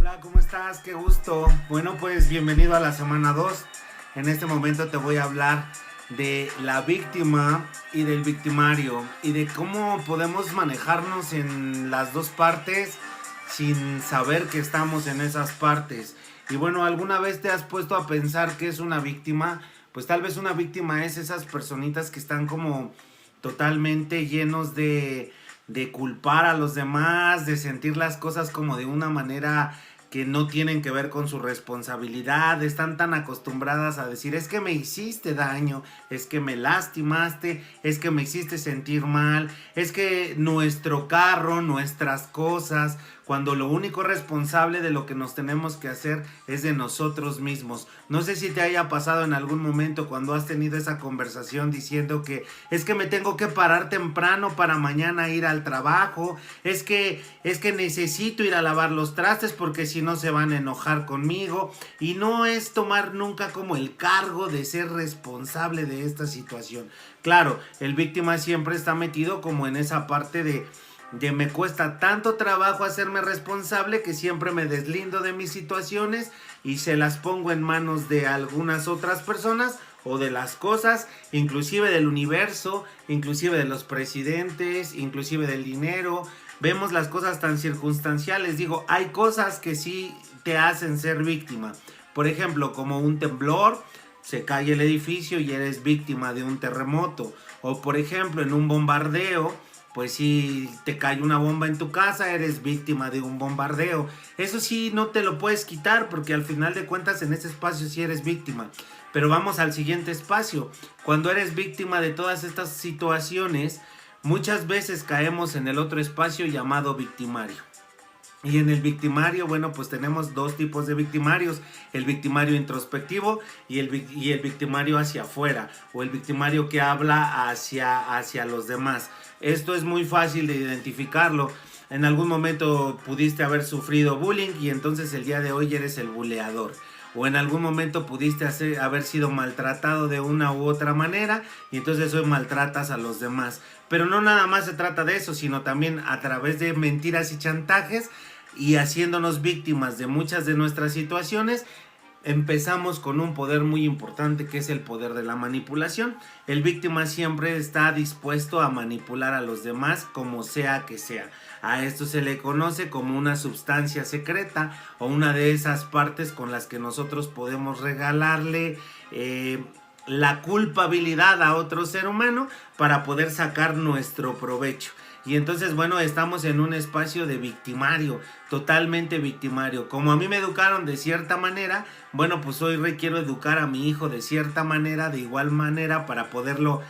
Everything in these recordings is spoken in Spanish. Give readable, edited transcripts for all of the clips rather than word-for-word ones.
Hola, ¿cómo estás? Qué gusto. Bueno, pues bienvenido a la semana 2. En este momento te voy a hablar de la víctima y del victimario y de cómo podemos manejarnos en las dos partes sin saber que estamos en esas partes. Y bueno, ¿alguna vez te has puesto a pensar qué es una víctima? Pues tal vez una víctima es esas personitas que están como totalmente llenos de culpar a los demás, de sentir las cosas como de una manera que no tienen que ver con su responsabilidad, están tan acostumbradas a decir es que me hiciste daño, es que me lastimaste, es que me hiciste sentir mal, es que nuestro carro, nuestras cosas, cuando lo único responsable de lo que nos tenemos que hacer es de nosotros mismos. No sé si te haya pasado en algún momento cuando has tenido esa conversación diciendo que es que me tengo que parar temprano para mañana ir al trabajo, es que necesito ir a lavar los trastes porque si no se van a enojar conmigo, y no es tomar nunca como el cargo de ser responsable de esta situación. Claro, el víctima siempre está metido como en esa parte de me cuesta tanto trabajo hacerme responsable que siempre me deslindo de mis situaciones y se las pongo en manos de algunas otras personas o de las cosas, inclusive del universo, inclusive de los presidentes, inclusive del dinero. Vemos las cosas tan circunstanciales. Digo, hay cosas que sí te hacen ser víctima. Por ejemplo, como un temblor, se cae el edificio y eres víctima de un terremoto. O por ejemplo, en un bombardeo, pues si te cae una bomba en tu casa, eres víctima de un bombardeo. Eso sí, no te lo puedes quitar porque al final de cuentas en ese espacio sí eres víctima. Pero vamos al siguiente espacio. Cuando eres víctima de todas estas situaciones, muchas veces caemos en el otro espacio llamado victimario. Y en el victimario, bueno, pues tenemos dos tipos de victimarios: el victimario introspectivo y el victimario hacia afuera, o el victimario que habla hacia los demás. Esto es muy fácil de identificarlo. En algún momento pudiste haber sufrido bullying y entonces el día de hoy eres el buleador. O en algún momento pudiste haber sido maltratado de una u otra manera y entonces hoy maltratas a los demás. Pero no nada más se trata de eso, sino también a través de mentiras y chantajes y haciéndonos víctimas de muchas de nuestras situaciones. Empezamos con un poder muy importante que es el poder de la manipulación. El víctima siempre está dispuesto a manipular a los demás como sea que sea. A esto se le conoce como una sustancia secreta o una de esas partes con las que nosotros podemos regalarle la culpabilidad a otro ser humano para poder sacar nuestro provecho. Y entonces, bueno, estamos en un espacio de victimario, totalmente victimario. Como a mí me educaron de cierta manera, bueno, pues hoy quiero educar a mi hijo de cierta manera, de igual manera, para poderlo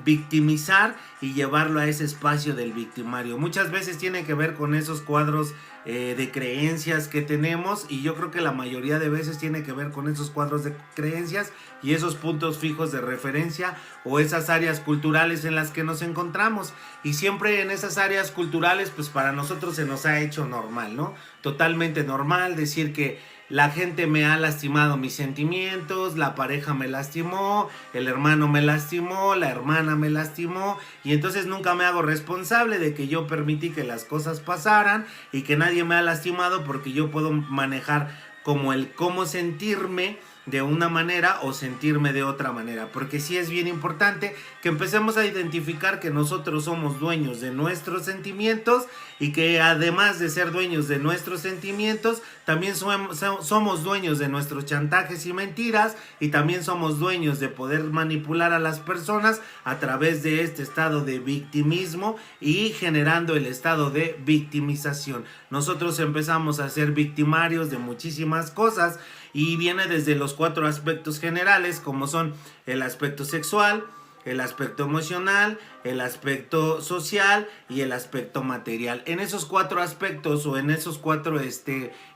victimizar y llevarlo a ese espacio del victimario. Muchas veces tiene que ver con esos cuadros de creencias que tenemos, y yo creo que la mayoría de veces tiene que ver con esos cuadros de creencias y esos puntos fijos de referencia o esas áreas culturales en las que nos encontramos. Y siempre en esas áreas culturales, pues para nosotros se nos ha hecho normal, ¿no? Totalmente normal decir que la gente me ha lastimado mis sentimientos, la pareja me lastimó, el hermano me lastimó, la hermana me lastimó, y entonces nunca me hago responsable de que yo permití que las cosas pasaran y que nadie me ha lastimado, porque yo puedo manejar como el cómo sentirme de una manera o sentirme de otra manera. Porque sí es bien importante que empecemos a identificar que nosotros somos dueños de nuestros sentimientos y que además de ser dueños de nuestros sentimientos, también somos dueños de nuestros chantajes y mentiras, y también somos dueños de poder manipular a las personas a través de este estado de victimismo y generando el estado de victimización. Nosotros empezamos a ser victimarios de muchísimas cosas y viene desde los 4 aspectos generales, como son el aspecto sexual, el aspecto emocional, el aspecto social y el aspecto material. En esos 4 aspectos o en esos 4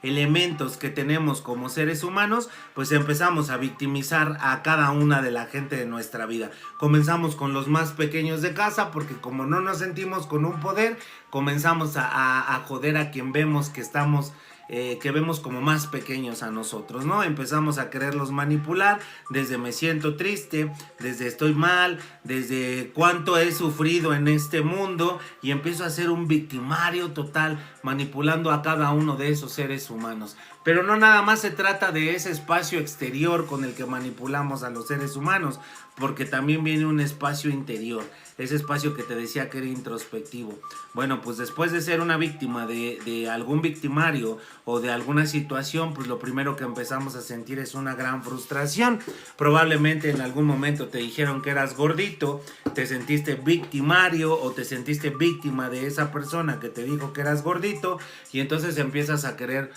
elementos que tenemos como seres humanos, pues empezamos a victimizar a cada una de la gente de nuestra vida. Comenzamos con los más pequeños de casa, porque como no nos sentimos con un poder, comenzamos a joder a quien vemos que estamos que vemos como más pequeños a nosotros, ¿no? Empezamos a quererlos manipular desde me siento triste, desde estoy mal, desde cuánto he sufrido en este mundo, y empiezo a ser un victimario total, manipulando a cada uno de esos seres humanos. Pero no nada más se trata de ese espacio exterior con el que manipulamos a los seres humanos, porque también viene un espacio interior, ese espacio que te decía que era introspectivo. Bueno, pues después de ser una víctima de algún victimario o de alguna situación, pues lo primero que empezamos a sentir es una gran frustración. Probablemente en algún momento te dijeron que eras gordito, te sentiste victimario o te sentiste víctima de esa persona que te dijo que eras gordito, y entonces empiezas a querer,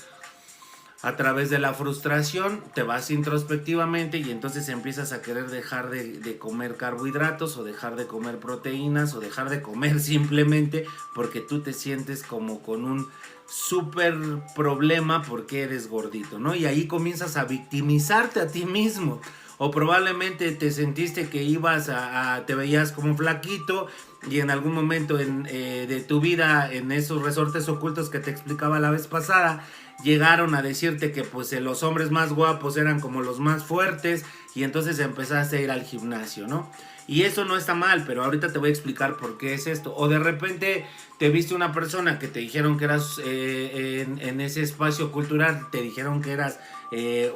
a través de la frustración, te vas introspectivamente y entonces empiezas a querer dejar de comer carbohidratos, o dejar de comer proteínas, o dejar de comer simplemente porque tú te sientes como con un súper problema porque eres gordito, ¿no? Y ahí comienzas a victimizarte a ti mismo. O probablemente te sentiste que ibas te veías como flaquito, y en algún momento de tu vida, en esos resortes ocultos que te explicaba la vez pasada, llegaron a decirte que pues los hombres más guapos eran como los más fuertes, y entonces empezaste a ir al gimnasio, ¿no? Y eso no está mal, pero ahorita te voy a explicar por qué es esto. O de repente te viste una persona que te dijeron que eras, en ese espacio cultural, te dijeron que eras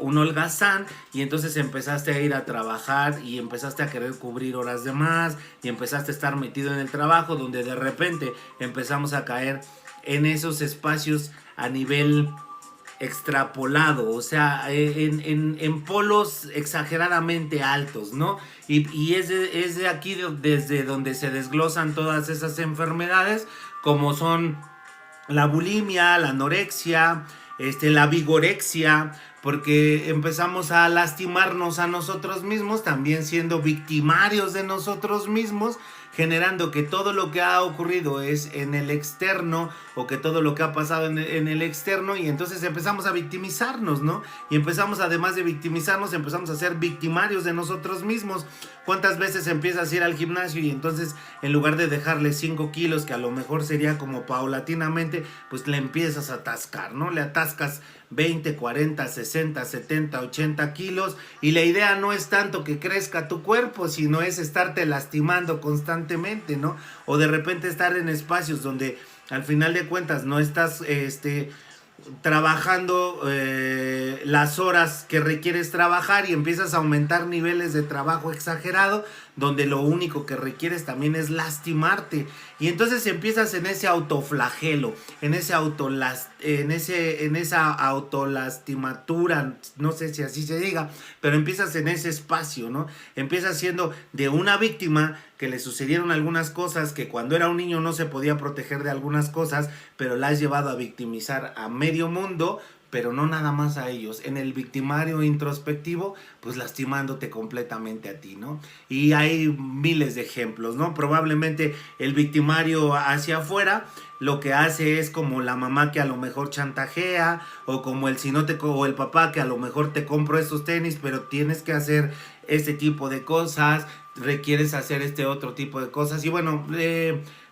un holgazán, y entonces empezaste a ir a trabajar y empezaste a querer cubrir horas de más, y empezaste a estar metido en el trabajo, donde de repente empezamos a caer en esos espacios a nivel extrapolado, o sea, en polos exageradamente altos, ¿no? Y es de aquí desde donde se desglosan todas esas enfermedades, como son la bulimia, la anorexia, la vigorexia, porque empezamos a lastimarnos a nosotros mismos, también siendo victimarios de nosotros mismos, generando que todo lo que ha ocurrido es en el externo, o que todo lo que ha pasado en el externo, y entonces empezamos a victimizarnos, ¿no? Y empezamos, además de victimizarnos, empezamos a ser victimarios de nosotros mismos. ¿Cuántas veces empiezas a ir al gimnasio y entonces, en lugar de dejarle 5 kilos, que a lo mejor sería como paulatinamente, pues le empiezas a atascar, ¿no? Le atascas 20, 40, 60, 70, 80 kilos, y la idea no es tanto que crezca tu cuerpo, sino es estarte lastimando constantemente, ¿no? O de repente estar en espacios donde al final de cuentas no estás trabajando las horas que requieres trabajar, y empiezas a aumentar niveles de trabajo exagerado, donde lo único que requieres también es lastimarte, y entonces empiezas en ese autoflagelo, en esa autolastimatura, no sé si así se diga, pero empiezas en ese espacio, ¿no? Empiezas siendo de una víctima que le sucedieron algunas cosas, que cuando era un niño no se podía proteger de algunas cosas, pero la has llevado a victimizar a medio mundo, pero no nada más a ellos. En el victimario introspectivo, pues lastimándote completamente a ti, ¿no? Y hay miles de ejemplos, ¿no? Probablemente el victimario hacia afuera lo que hace es como la mamá que a lo mejor chantajea, o como o el papá que a lo mejor te compro estos tenis, pero tienes que hacer este tipo de cosas, requieres hacer este otro tipo de cosas. Y bueno,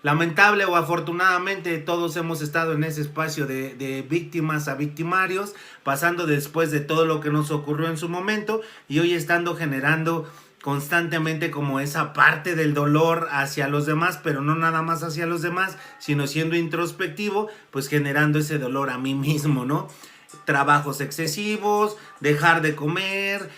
lamentable o afortunadamente, todos hemos estado en ese espacio de víctimas a victimarios, pasando después de todo lo que nos ocurrió en su momento, y hoy estando generando constantemente como esa parte del dolor hacia los demás, pero no nada más hacia los demás, sino siendo introspectivo, pues generando ese dolor a mí mismo, ¿no? Trabajos excesivos, dejar de comer,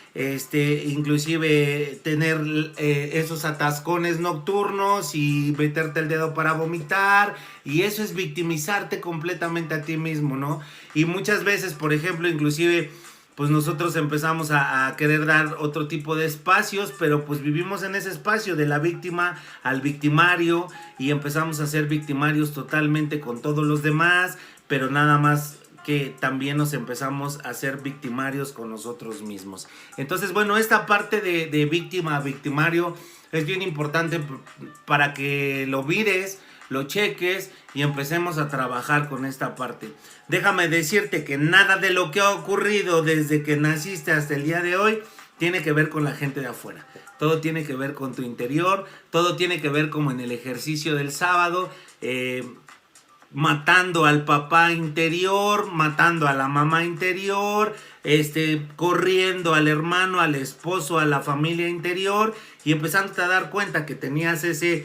inclusive tener esos atascones nocturnos y meterte el dedo para vomitar, y eso es victimizarte completamente a ti mismo, ¿no? Y muchas veces, por ejemplo, inclusive pues nosotros empezamos a querer dar otro tipo de espacios, pero pues vivimos en ese espacio de la víctima al victimario, y empezamos a ser victimarios totalmente con todos los demás, pero nada más que también nos empezamos a ser victimarios con nosotros mismos. Entonces, bueno, esta parte de víctima a victimario es bien importante para que lo mires, lo cheques y empecemos a trabajar con esta parte. Déjame decirte que nada de lo que ha ocurrido desde que naciste hasta el día de hoy tiene que ver con la gente de afuera. Todo tiene que ver con tu interior, todo tiene que ver como en el ejercicio del sábado. matando al papá interior, matando a la mamá interior, corriendo al hermano, al esposo, a la familia interior, y empezándote a dar cuenta que tenías ese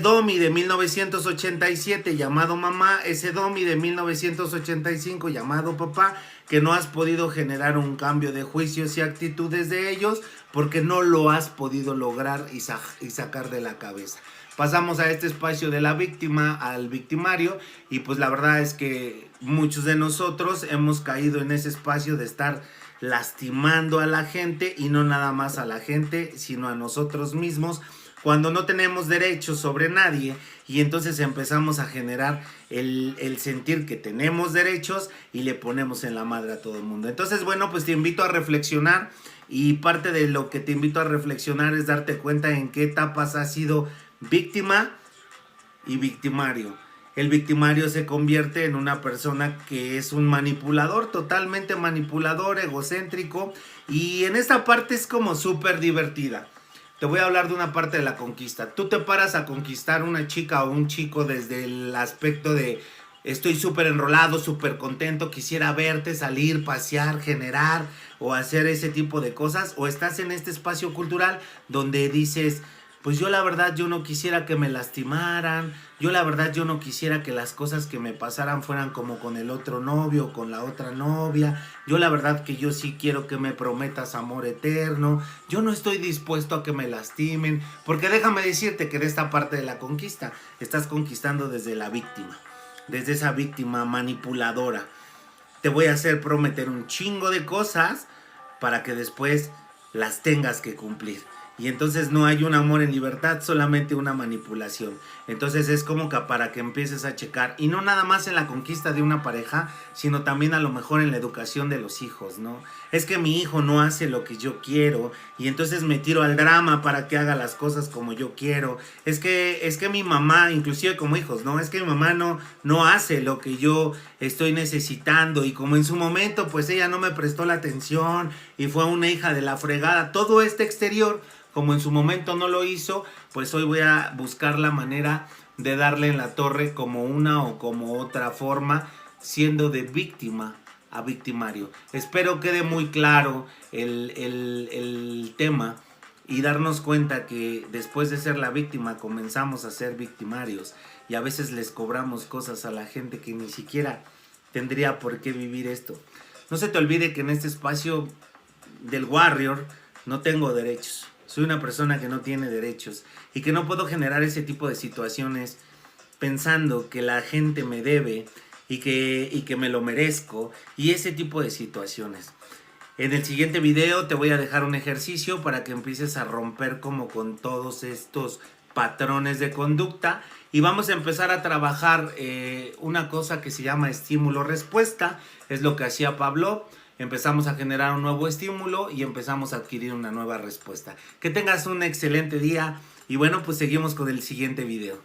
Domi de 1987 llamado mamá, ese Domi de 1985 llamado papá, que no has podido generar un cambio de juicios y actitudes de ellos porque no lo has podido lograr y sacar de la cabeza. Pasamos a este espacio de la víctima al victimario, y pues la verdad es que muchos de nosotros hemos caído en ese espacio de estar lastimando a la gente, y no nada más a la gente, sino a nosotros mismos, cuando no tenemos derechos sobre nadie, y entonces empezamos a generar el sentir que tenemos derechos y le ponemos en la madre a todo el mundo. Entonces, bueno, pues te invito a reflexionar, y parte de lo que te invito a reflexionar es darte cuenta en qué etapas has sido víctima y victimario. El victimario se convierte en una persona que es un manipulador, totalmente manipulador, egocéntrico, y en esta parte es como súper divertida. Te voy a hablar de una parte de la conquista. Tú te paras a conquistar una chica o un chico desde el aspecto de estoy súper enrolado, súper contento, quisiera verte, salir, pasear, generar o hacer ese tipo de cosas, o estás en este espacio cultural donde dices, pues yo la verdad yo no quisiera que me lastimaran, yo la verdad yo no quisiera que las cosas que me pasaran fueran como con el otro novio o con la otra novia, yo la verdad que yo sí quiero que me prometas amor eterno, yo no estoy dispuesto a que me lastimen, porque déjame decirte que en esta parte de la conquista estás conquistando desde la víctima, desde esa víctima manipuladora. Te voy a hacer prometer un chingo de cosas para que después las tengas que cumplir. Y entonces no hay un amor en libertad, solamente una manipulación. Entonces es como que para que empieces a checar, y no nada más en la conquista de una pareja, sino también a lo mejor en la educación de los hijos, ¿no? Es que mi hijo no hace lo que yo quiero, y entonces me tiro al drama para que haga las cosas como yo quiero. Es que mi mamá, inclusive como hijos, ¿no? Es que mi mamá no hace lo que yo estoy necesitando, y como en su momento pues ella no me prestó la atención y fue una hija de la fregada, todo este exterior, como en su momento no lo hizo, pues hoy voy a buscar la manera de darle en la torre como una o como otra forma, siendo de víctima a victimario. Espero quede muy claro el tema, y darnos cuenta que después de ser la víctima comenzamos a ser victimarios, y a veces les cobramos cosas a la gente que ni siquiera tendría por qué vivir esto. No se te olvide que en este espacio del Warrior no tengo derechos. Soy una persona que no tiene derechos, y que no puedo generar ese tipo de situaciones pensando que la gente me debe y que me lo merezco, y ese tipo de situaciones. En el siguiente video te voy a dejar un ejercicio para que empieces a romper como con todos estos patrones de conducta, y vamos a empezar a trabajar una cosa que se llama estímulo-respuesta. Es lo que hacía Pavlov. Empezamos a generar un nuevo estímulo y empezamos a adquirir una nueva respuesta. Que tengas un excelente día, y bueno, pues seguimos con el siguiente video.